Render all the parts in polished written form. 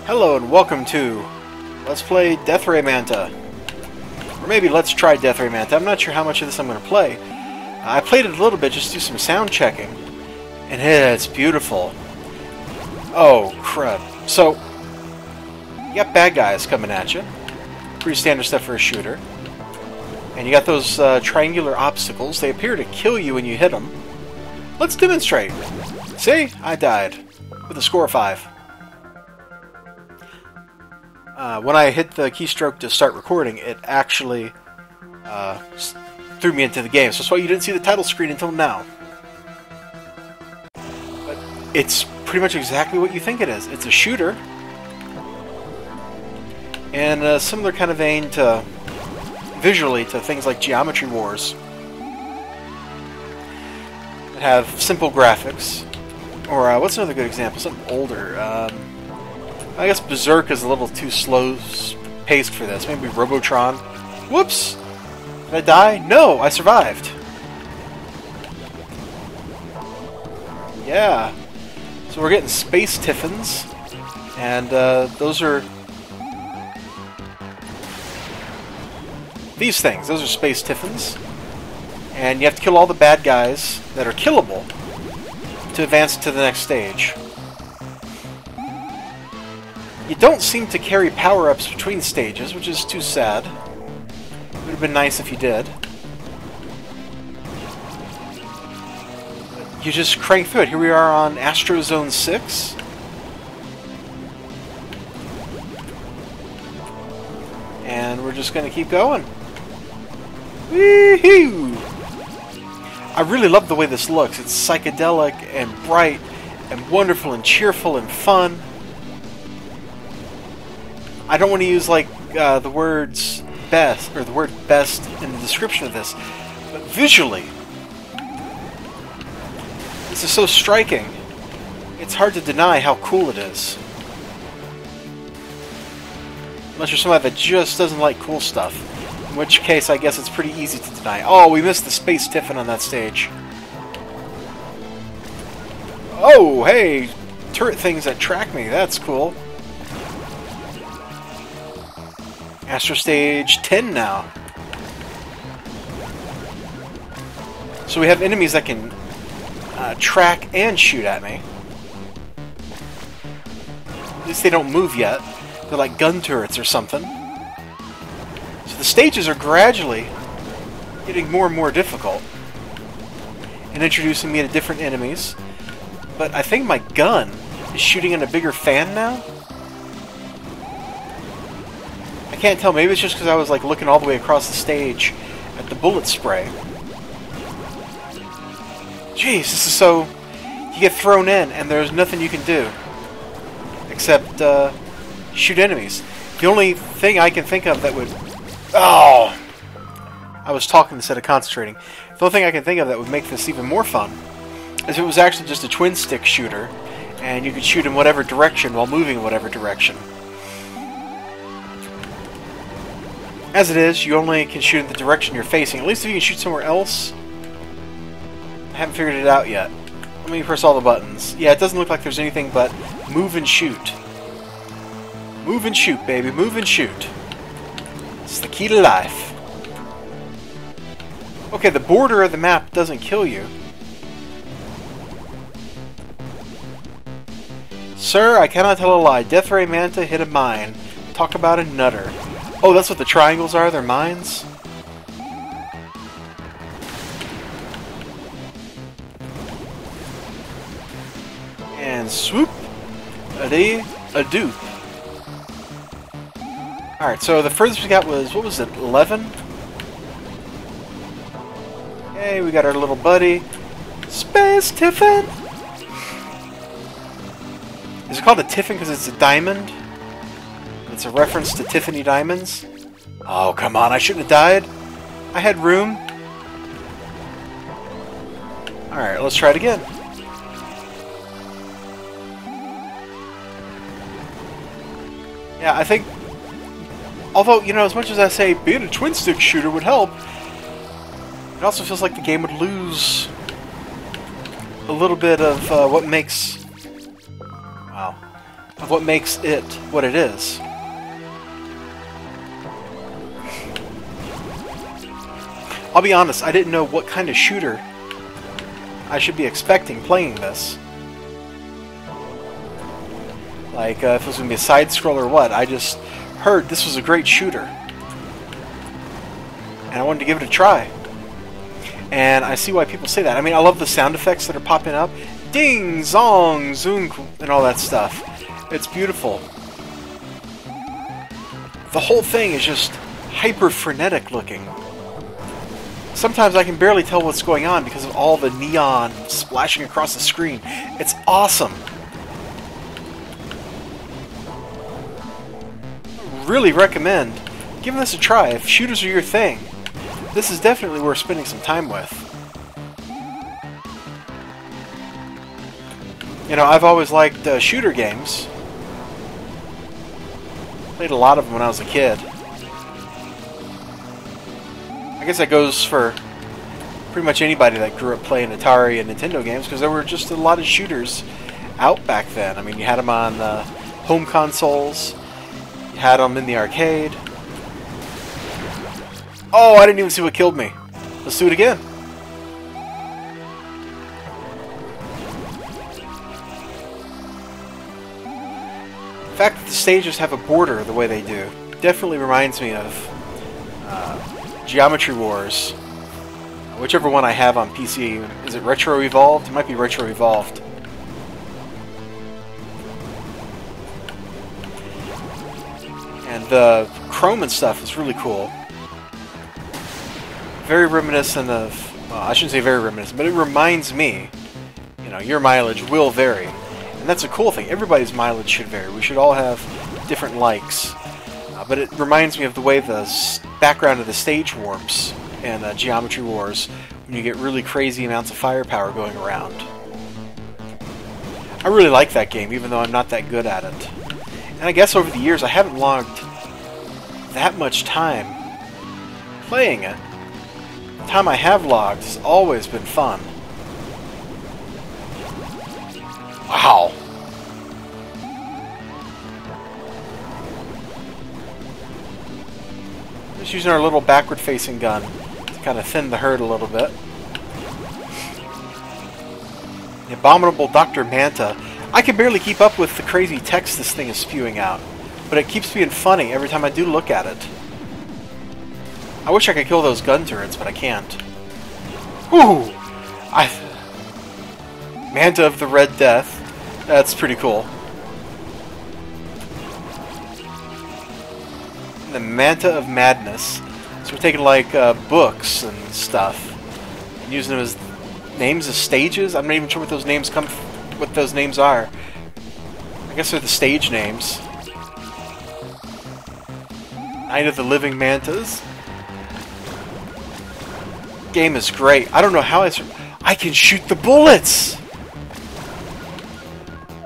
Hello and welcome to Let's Play Death Ray Manta. Or maybe Let's Try Death Ray Manta. I'm not sure how much of this I'm going to play. I played it a little bit just to do some sound checking. And it's beautiful. Oh, crud. So, you got bad guys coming at you. Pretty standard stuff for a shooter. And you got those triangular obstacles. They appear to kill you when you hit them. Let's demonstrate. See? I died. With a score of 5. When I hit the keystroke to start recording, it actually threw me into the game. So that's why you didn't see the title screen until now. But it's pretty much exactly what you think it is. It's a shooter. And a similar kind of vein to, visually, to things like Geometry Wars. That have simple graphics. Or, what's another good example? Something older. I guess Berserk is a little too slow-paced for this. Maybe Robotron. Whoops! Did I die? No! I survived! Yeah. So we're getting Space Tiffins. And, those are... these things. Those are Space Tiffins. And you have to kill all the bad guys that are killable to advance to the next stage. You don't seem to carry power-ups between stages, which is too sad. It would have been nice if you did. You just crank through it. Here we are on Astro Zone 6. And we're just going to keep going. Woohoo! I really love the way this looks. It's psychedelic and bright and wonderful and cheerful and fun. I don't want to use like the words best or the word best in the description of this, but visually, this is so striking. It's hard to deny how cool it is. Unless you're somebody that just doesn't like cool stuff, in which case I guess it's pretty easy to deny. Oh, we missed the Space Tiffin on that stage. Oh, hey, turret things that track me. That's cool. Astro Stage 10 now. So we have enemies that can track and shoot at me. At least they don't move yet. They're like gun turrets or something. So the stages are gradually getting more and more difficult. And introducing me to different enemies. But I think my gun is shooting in a bigger fan now. I can't tell. Maybe it's just because I was like looking all the way across the stage at the bullet spray. Jeez, this is so... you get thrown in and there's nothing you can do except shoot enemies. The only thing I can think of that would... oh! I was talking instead of concentrating. The only thing I can think of that would make this even more fun is if it was actually just a twin-stick shooter and you could shoot in whatever direction while moving in whatever direction. As it is, you only can shoot in the direction you're facing. At least if you can shoot somewhere else. I haven't figured it out yet. Let me press all the buttons. Yeah, it doesn't look like there's anything but move and shoot. Move and shoot, baby. Move and shoot. It's the key to life. Okay, the border of the map doesn't kill you. Sir, I cannot tell a lie. Death Ray Manta hit a mine. Talk about a nutter. Oh, that's what the triangles are? They're mines? And swoop. A dupe. Alright, so the furthest we got was, what was it, 11? Hey, we got our little buddy. Space Tiffin! Is it called a Tiffin because it's a diamond? It's a reference to Tiffany diamonds? Oh, come on, I shouldn't have died. I had room. Alright, let's try it again. Yeah, I think... although, you know, as much as I say being a twin-stick shooter would help, it also feels like the game would lose a little bit of what makes... wow. of what makes it what it is. I'll be honest, I didn't know what kind of shooter I should be expecting playing this. Like, if it was going to be a side-scroller or what. I just heard this was a great shooter. And I wanted to give it a try. And I see why people say that. I mean, I love the sound effects that are popping up. Ding, zong, zoom, and all that stuff. It's beautiful. The whole thing is just hyper-frenetic looking. Sometimes I can barely tell what's going on because of all the neon splashing across the screen. It's awesome. Really recommend giving this a try. If shooters are your thing, this is definitely worth spending some time with. You know, I've always liked shooter games. Played a lot of them when I was a kid. I guess that goes for pretty much anybody that grew up playing Atari and Nintendo games, because there were just a lot of shooters out back then. I mean, you had them on home consoles, you had them in the arcade. Oh, I didn't even see what killed me. Let's do it again. The fact that the stages have a border the way they do definitely reminds me of Geometry Wars. Whichever one I have on PC. Is it Retro Evolved? It might be Retro Evolved. And the chrome and stuff is really cool. Very reminiscent of... well, I shouldn't say very reminiscent, but it reminds me, you know, your mileage will vary. And that's a cool thing. Everybody's mileage should vary. We should all have different likes. But it reminds me of the way the background of the stage warps in Geometry Wars when you get really crazy amounts of firepower going around. I really like that game, even though I'm not that good at it. And I guess over the years I haven't logged that much time playing it. The time I have logged has always been fun. Wow! Just using our little backward-facing gun to kind of thin the herd a little bit. The abominable Dr. Manta. I can barely keep up with the crazy text this thing is spewing out, but it keeps being funny every time I do look at it. I wish I could kill those gun turrets, but I can't. Ooh! Manta of the Red Death. That's pretty cool. The Manta of Madness. So we're taking like books and stuff and using them as names of stages. I'm not even sure what those names what those names are. I guess they're the stage names. Night of the Living Mantas. Game is great. I don't know how I can shoot the bullets.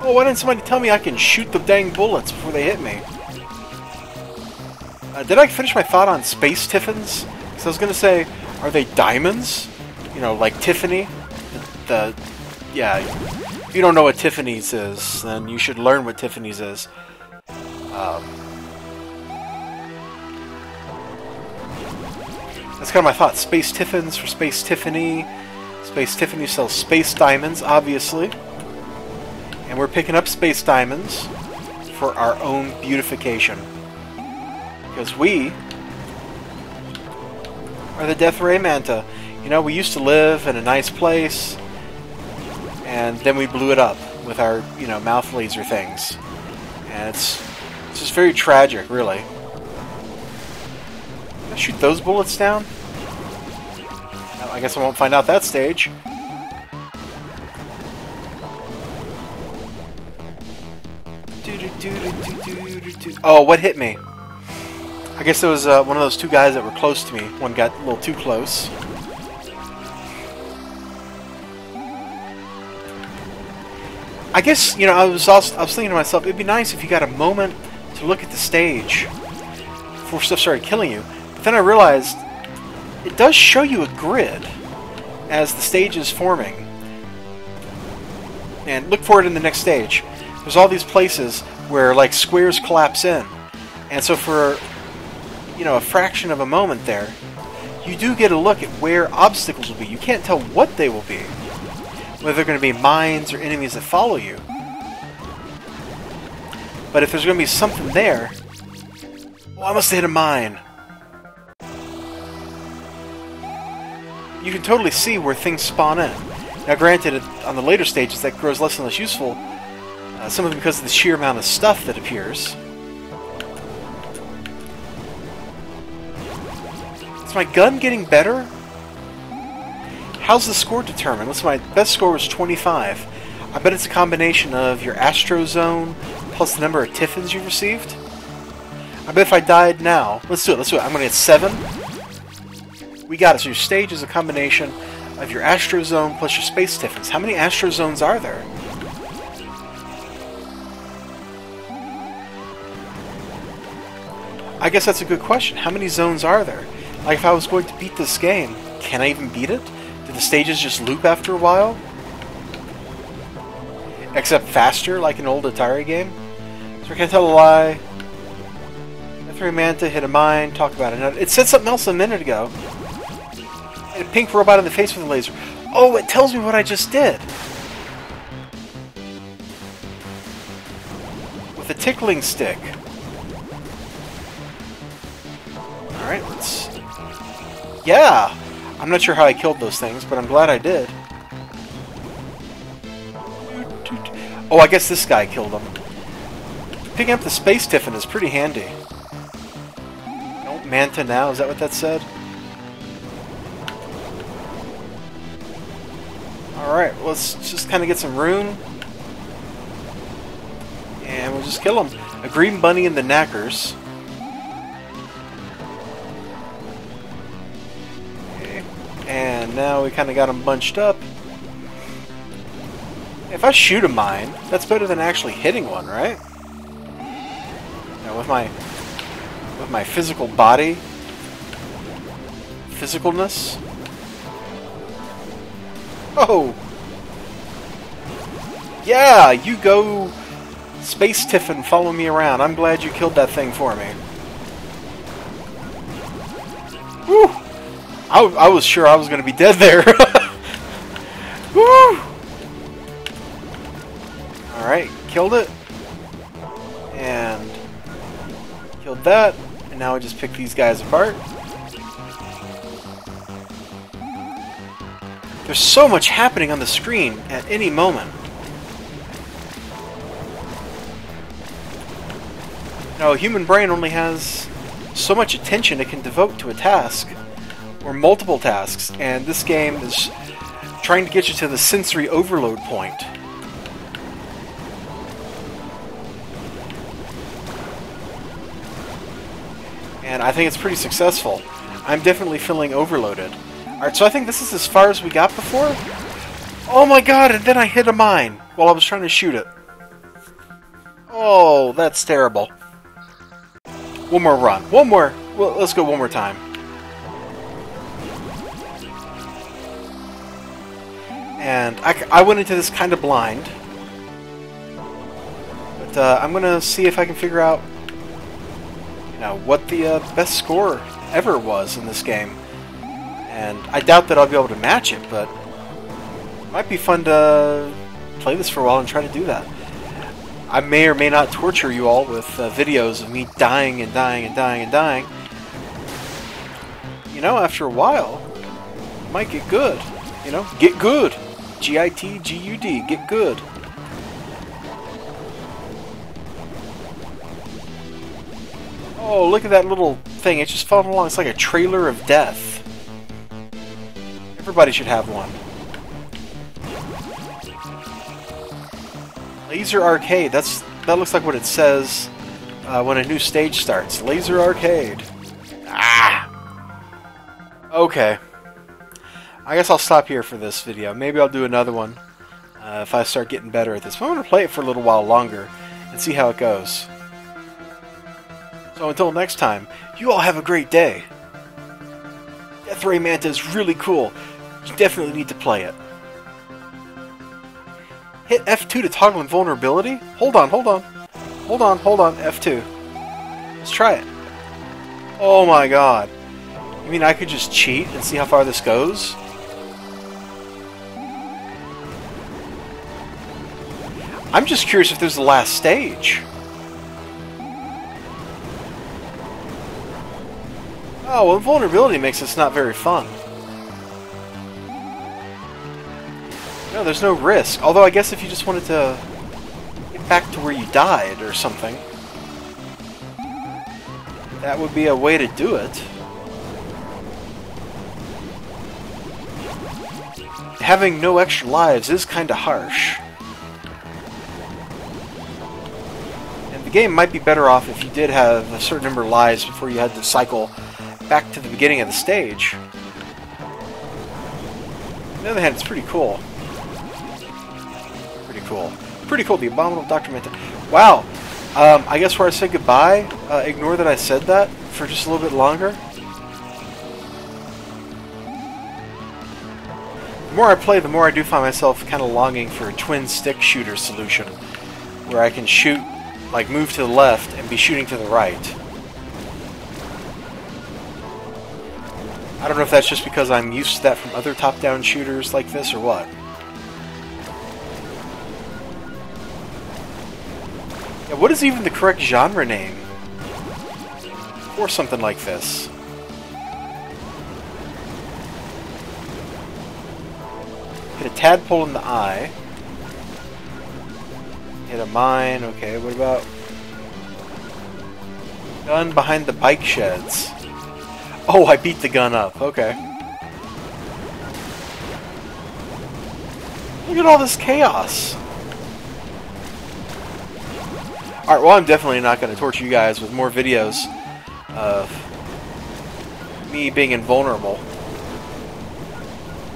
Oh, why didn't somebody tell me I can shoot the dang bullets before they hit me? Did I finish my thought on Space Tiffins? Because I was going to say, are they diamonds? You know, like Tiffany? Yeah, if you don't know what Tiffany's is, then you should learn what Tiffany's is. That's kind of my thought. Space Tiffins for Space Tiffany. Space Tiffany sells space diamonds, obviously. And we're picking up space diamonds for our own beautification. Because we are the Death Ray Manta. You know, we used to live in a nice place, and then we blew it up with our, you know, mouth laser things. And it's just very tragic, really. Can I shoot those bullets down? Well, I guess I won't find out that stage. Oh, what hit me? I guess it was one of those two guys that were close to me. One got a little too close. I guess, you know, I was thinking to myself, it'd be nice if you got a moment to look at the stage before stuff started killing you. But then I realized it does show you a grid as the stage is forming. And look for it in the next stage. There's all these places where like squares collapse in. And so for, you know, a fraction of a moment there, you do get a look at where obstacles will be. You can't tell what they will be. Whether they're going to be mines or enemies that follow you. But if there's going to be something there... Oh, I must have hit a mine. You can totally see where things spawn in. Now granted, on the later stages that grows less and less useful, some of it because of the sheer amount of stuff that appears. Is my gun getting better? How's the score determined? Listen, my best score was 25. I bet it's a combination of your Astro Zone plus the number of Tiffins you've received. I bet if I died now... Let's do it. I'm going to get 7. We got it. So your stage is a combination of your Astro Zone plus your Space Tiffins. How many Astro Zones are there? I guess that's a good question. How many zones are there? Like, if I was going to beat this game, can I even beat it? Do the stages just loop after a while? Except faster, like an old Atari game? So I can't tell a lie. Death Ray Manta hit a mine, talk about it. Now, it said something else a minute ago. Hit a pink robot in the face with a laser. Oh, it tells me what I just did. With a tickling stick. Alright, let's... Yeah! I'm not sure how I killed those things, but I'm glad I did. Oh, I guess this guy killed them. Picking up the Space Tiffin is pretty handy. Don't Manta now, is that what that said? Alright, let's just kind of get some rune. And we'll just kill him. A green bunny and the knackers. Okay. And now we kind of got him bunched up. If I shoot a mine, that's better than actually hitting one, right? Now with my physical body, physicalness. Oh! Yeah, you go, Space Tiffin, follow me around. I'm glad you killed that thing for me. Whew! I was sure I was going to be dead there. Whew! Alright, killed it. And killed that. And now I just pick these guys apart. There's so much happening on the screen at any moment. Now, a human brain only has so much attention it can devote to a task, or multiple tasks, and this game is trying to get you to the sensory overload point. And I think it's pretty successful. I'm definitely feeling overloaded. Alright, so I think this is as far as we got before. Oh my god, and then I hit a mine while I was trying to shoot it. Oh, that's terrible. One more run. One more. Well, let's go one more time. And I went into this kind of blind. But I'm going to see if I can figure out, you know, what the best score ever was in this game. And I doubt that I'll be able to match it, but it might be fun to play this for a while and try to do that. I may or may not torture you all with videos of me dying and dying and dying and dying. You know, after a while, it might get good. You know, get good. G-I-T-G-U-D, get good. Oh, look at that little thing. It's just following along. It's like a trailer of death. Everybody should have one. Laser Arcade. That looks like what it says when a new stage starts. Laser Arcade. Ah! Okay. I guess I'll stop here for this video. Maybe I'll do another one if I start getting better at this. But I'm going to play it for a little while longer and see how it goes. So until next time, you all have a great day. Death Ray Manta is really cool. You definitely need to play it. Hit F2 to toggle invulnerability? Hold on, hold on. Hold on, F2. Let's try it. Oh my god. You mean I could just cheat and see how far this goes? I'm just curious if there's the last stage. Oh, well, vulnerability makes this not very fun. No, there's no risk. Although I guess if you just wanted to get back to where you died or something, that would be a way to do it. Having no extra lives is kind of harsh. And the game might be better off if you did have a certain number of lives before you had to cycle back to the beginning of the stage. On the other hand, it's pretty cool. Pretty cool, the Abominable Dr. Manta. Wow! I guess where I said goodbye, ignore that I said that for just a little bit longer. The more I play, the more I do find myself kind of longing for a twin-stick shooter solution, where I can shoot, like move to the left and be shooting to the right. I don't know if that's just because I'm used to that from other top-down shooters like this or what. Yeah, what is even the correct genre name for something like this? Hit a tadpole in the eye. Hit a mine. Okay, what about gun behind the bike sheds? Oh, I beat the gun up. Okay. Look at all this chaos. Alright, well, I'm definitely not going to torture you guys with more videos of me being invulnerable.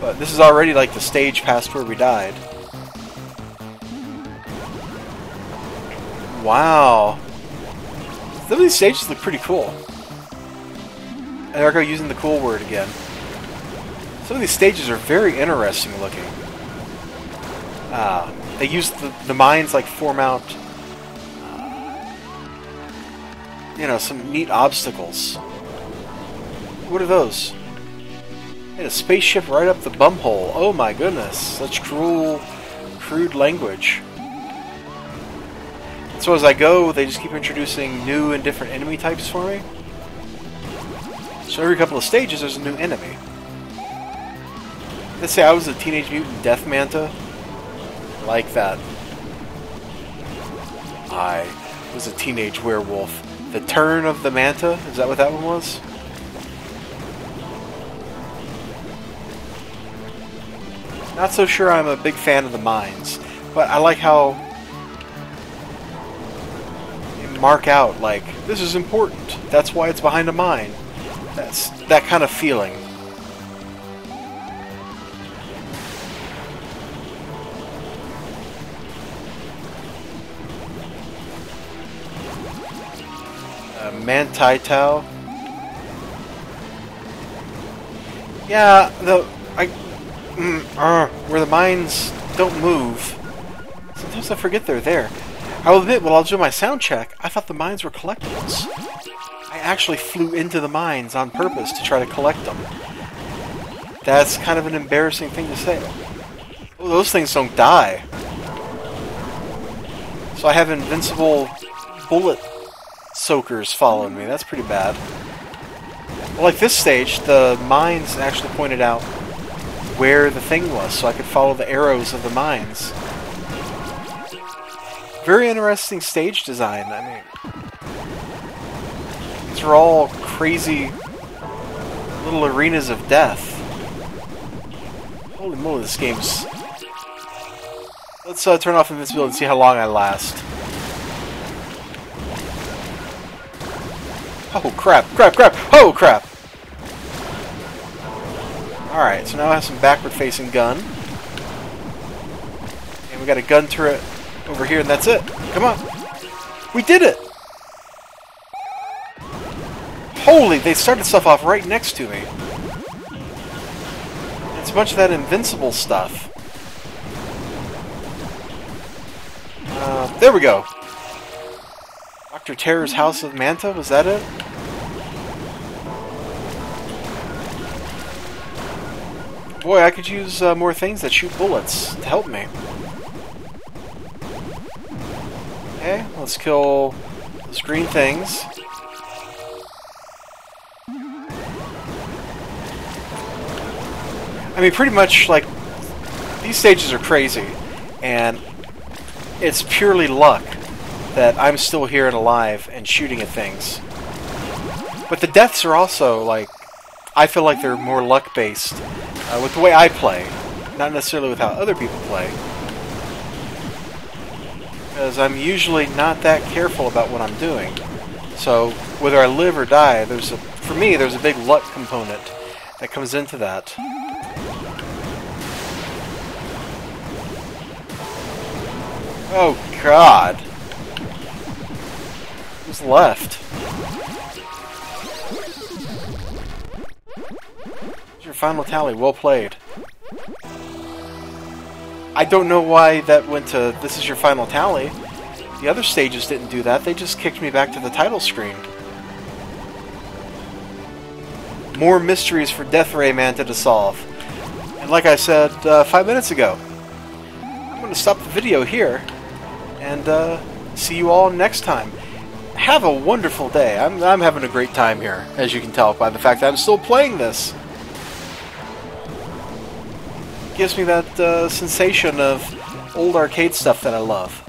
But this is already like the stage past where we died. Wow. Some of these stages look pretty cool. And there I go using the cool word again. Some of these stages are very interesting looking. They use the mines like form out, you know, some neat obstacles. What are those? Hit a spaceship right up the bumhole. Oh my goodness, such cruel, crude language. So as I go, they just keep introducing new and different enemy types for me. So every couple of stages, there's a new enemy. Let's say I was a Teenage Mutant Death Manta. I like that. I was a teenage werewolf. The Turn of the Manta? Is that what that one was? Not so sure I'm a big fan of the mines, but I like how they mark out, like, this is important. That's why it's behind a mine. That's that kind of feeling. Manti-Tau. Yeah, where the mines don't move. Sometimes I forget they're there. I will admit, while I was doing my sound check, I thought the mines were collectibles. I actually flew into the mines on purpose to try to collect them. That's kind of an embarrassing thing to say. Oh, those things don't die. So I have invincible bullet soakers following me. That's pretty bad. Well, like this stage, the mines actually pointed out where the thing was, so I could follow the arrows of the mines. Very interesting stage design. I mean, these are all crazy little arenas of death. Holy moly, this game's... Let's turn off invincibility and see how long I last. Oh crap, crap, crap! Oh crap! Alright, so now I have some backward-facing gun. And we got a gun turret over here, and that's it. Come on! We did it! Holy, they started stuff off right next to me. It's a bunch of that invincible stuff. There we go. Dr. Terror's House of Manta, was that it? Boy, I could use more things that shoot bullets to help me. Okay, let's kill those green things. I mean, pretty much, like, these stages are crazy, and it's purely luck that I'm still here and alive and shooting at things. But the deaths are also, like, I feel like they're more luck-based with the way I play, not necessarily with how other people play. Because I'm usually not that careful about what I'm doing. So, whether I live or die, for me, there's a big luck component that comes into that. Oh, God. Who's left? Here's your final tally. Well played. I don't know why that went to, this is your final tally. The other stages didn't do that. They just kicked me back to the title screen. More mysteries for Death Ray Manta to solve. And like I said 5 minutes ago, I'm going to stop the video here. And see you all next time. Have a wonderful day. I'm having a great time here, as you can tell by the fact that I'm still playing this. Gives me that sensation of old arcade stuff that I love.